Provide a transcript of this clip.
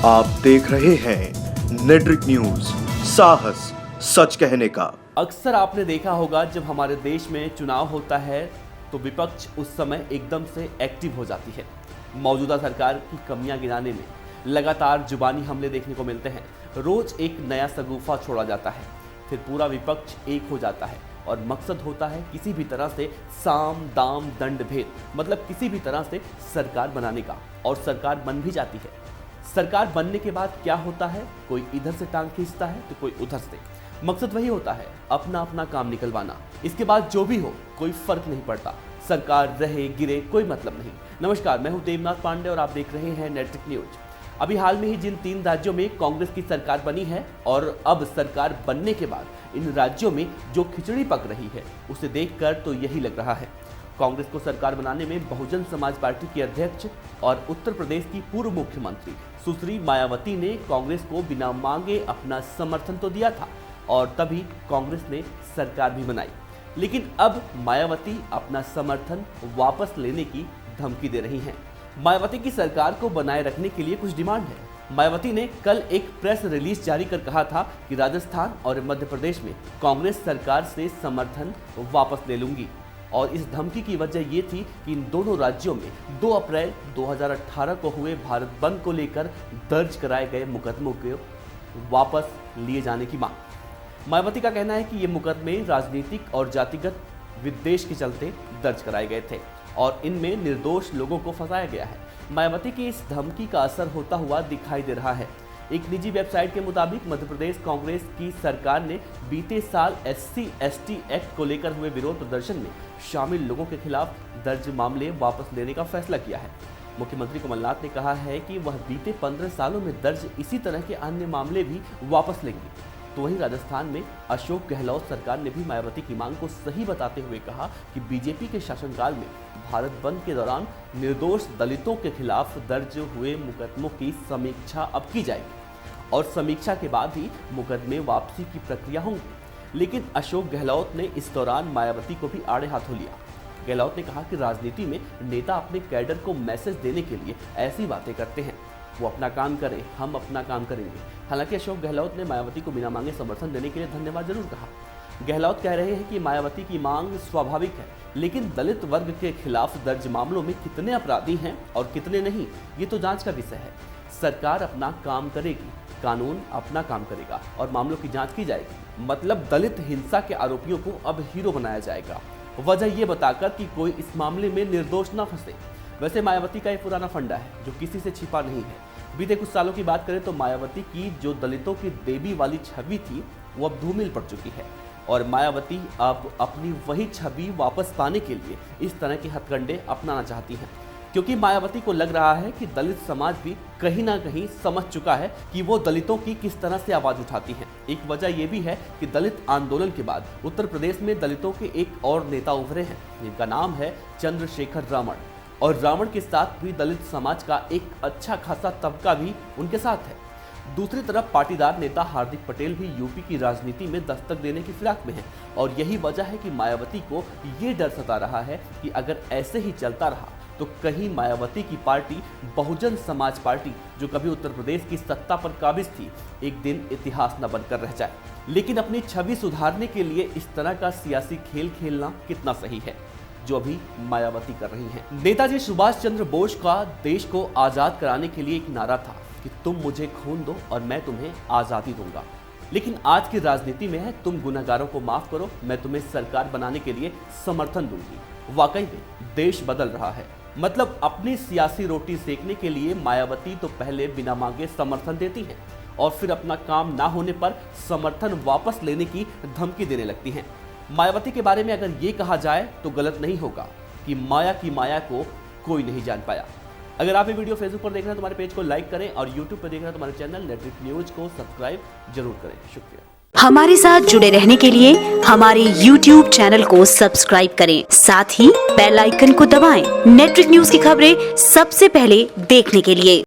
आप देख रहे हैं नेट्रिक न्यूज, साहस सच कहने का। अक्सर आपने देखा होगा जब हमारे देश में चुनाव होता है तो विपक्ष उस समय एकदम से एक्टिव हो जाती है। मौजूदा सरकार की कमियां गिनाने में लगातार जुबानी हमले देखने को मिलते हैं। रोज एक नया शगुफा छोड़ा जाता है, फिर पूरा विपक्ष एक हो जाता है और मकसद होता है किसी भी तरह से साम दाम दंड भेद, मतलब किसी भी तरह से सरकार बनाने का। और सरकार बन भी जाती है। सरकार बनने के बाद क्या होता है, कोई इधर से टांग खींचता है तो कोई उधर से। मकसद वही होता है, अपना अपना काम निकलवाना। इसके बाद जो भी हो कोई फर्क नहीं पड़ता, सरकार रहे गिरे कोई मतलब नहीं। नमस्कार, मैं हूं देवनाथ पांडे और आप देख रहे हैं नेट्रिक न्यूज। अभी हाल में ही जिन 3 राज्यों में कांग्रेस की सरकार बनी है और अब सरकार बनने के बाद इन राज्यों में जो खिचड़ी पक रही है उसे देखकर तो यही लग रहा है। कांग्रेस को सरकार बनाने में बहुजन समाज पार्टी की अध्यक्ष और उत्तर प्रदेश की पूर्व मुख्यमंत्री सुश्री मायावती ने कांग्रेस को बिना मांगे अपना समर्थन तो दिया था और तभी कांग्रेस ने सरकार भी बनाई। लेकिन अब मायावती अपना समर्थन वापस लेने की धमकी दे रही हैं। मायावती की सरकार को बनाए रखने के लिए कुछ डिमांड है। मायावती ने कल एक प्रेस रिलीज जारी कर कहा था कि राजस्थान और मध्य प्रदेश में कांग्रेस सरकार से समर्थन वापस ले लूंगी। और इस धमकी की वजह ये थी कि इन दोनों राज्यों में 2 अप्रैल 2018 को हुए भारत बंद को लेकर दर्ज कराए गए मुकदमों को वापस लिए जाने की मांग। मायावती का कहना है कि ये मुकदमे राजनीतिक और जातिगत विद्वेष के चलते दर्ज कराए गए थे और इनमें निर्दोष लोगों को फंसाया गया है। मायावती की इस धमकी का असर होता हुआ दिखाई दे रहा है। एक निजी वेबसाइट के मुताबिक मध्य प्रदेश कांग्रेस की सरकार ने बीते साल SC/ST एक्ट को लेकर हुए विरोध प्रदर्शन में शामिल लोगों के खिलाफ दर्ज मामले वापस लेने का फैसला किया है। मुख्यमंत्री कमलनाथ ने कहा है कि वह बीते 15 सालों में दर्ज इसी तरह के अन्य मामले भी वापस लेंगे। तो वहीं राजस्थान में अशोक गहलोत सरकार ने भी मायावती की मांग को सही बताते हुए कहा कि बीजेपी के शासनकाल में भारत बंद के दौरान निर्दोष दलितों के खिलाफ दर्ज हुए मुकदमों की समीक्षा अब की जाएगी और समीक्षा के बाद ही मुकदमे वापसी की प्रक्रिया होंगी। लेकिन अशोक गहलोत ने इस दौरान मायावती को भी आड़े हाथों लिया। गहलोत ने कहा कि राजनीति में नेता अपने कैडर को मैसेज देने के लिए ऐसी बातें करते हैं, वो अपना काम करें, हम अपना काम करेंगे। हालांकि अशोक गहलोत ने मायावती को बिना मांगे समर्थन देने के लिए धन्यवाद जरूर कहा। गहलोत कह रहे हैं कि मायावती की मांग स्वाभाविक है, लेकिन दलित वर्ग के खिलाफ दर्ज मामलों में कितने अपराधी हैं और कितने नहीं, ये तो जांच का विषय है। सरकार अपना काम करेगी, कानून अपना काम करेगा और मामलों की जांच की जाएगी। मतलब दलित हिंसा के आरोपियों को अब हीरो बनाया जाएगा, वजह ये बताकर कि कोई इस मामले में निर्दोष न फंसे। वैसे मायावती का एक पुराना फंडा है जो किसी से छिपा नहीं है। बीते कुछ सालों की बात करें तो मायावती की जो दलितों की देवी वाली छवि थी वो अब धूमिल पड़ चुकी है और मायावती अब अपनी वही छवि वापस पाने के लिए इस तरह के हथकंडे अपनाना चाहती हैं, क्योंकि मायावती को लग रहा है कि दलित समाज भी कहीं ना कहीं समझ चुका है कि वो दलितों की किस तरह से आवाज उठाती है। एक वजह ये भी है कि दलित आंदोलन के बाद उत्तर प्रदेश में दलितों के एक और नेता उभरे हैं जिनका नाम है चंद्रशेखर रावण, और रावण के साथ भी दलित समाज का एक अच्छा खासा तबका भी उनके साथ है। दूसरी तरफ पाटीदार नेता हार्दिक पटेल भी यूपी की राजनीति में दस्तक देने की फिराक में है और यही वजह है कि मायावती को ये डर सता रहा है कि अगर ऐसे ही चलता रहा तो कहीं मायावती की पार्टी बहुजन समाज पार्टी, जो कभी उत्तर प्रदेश की सत्ता पर काबिज थी, एक दिन इतिहास न बनकर रह जाए। लेकिन अपनी छवि सुधारने के लिए इस तरह का सियासी खेल खेलना कितना सही है जो अभी मायावती कर रही हैं। नेताजी सुभाष चंद्र बोस का देश को आजाद कराने के लिए एक नारा था कि तुम मुझे खून दो और मैं तुम्हें आजादी दूंगा। लेकिन आज की राजनीति में है तुम गुनहगारों को माफ करो, मैं तुम्हें सरकार बनाने के लिए समर्थन दूंगी। वाकई में देश बदल रहा है। मतलब अपनी सियासी रोटी सेकने के लिए मायावती तो पहले बिना मांगे समर्थन देती हैं और फिर अपना काम ना होने पर समर्थन वापस लेने की धमकी देने लगती हैं। मायावती के बारे में अगर ये कहा जाए तो गलत नहीं होगा कि माया की माया को कोई नहीं जान पाया। अगर आप ये वीडियो फेसबुक पर देख रहे हैं तो हमारे पेज को लाइक करें और यूट्यूब पर देख रहे हैं तो हमारे चैनल नेट्रिक न्यूज को सब्सक्राइब जरूर करें। शुक्रिया। हमारे साथ जुड़े रहने के लिए हमारे YouTube चैनल को सब्सक्राइब करें, साथ ही बेल आइकन को दबाएं। नेट्रिक न्यूज की खबरें सबसे पहले देखने के लिए।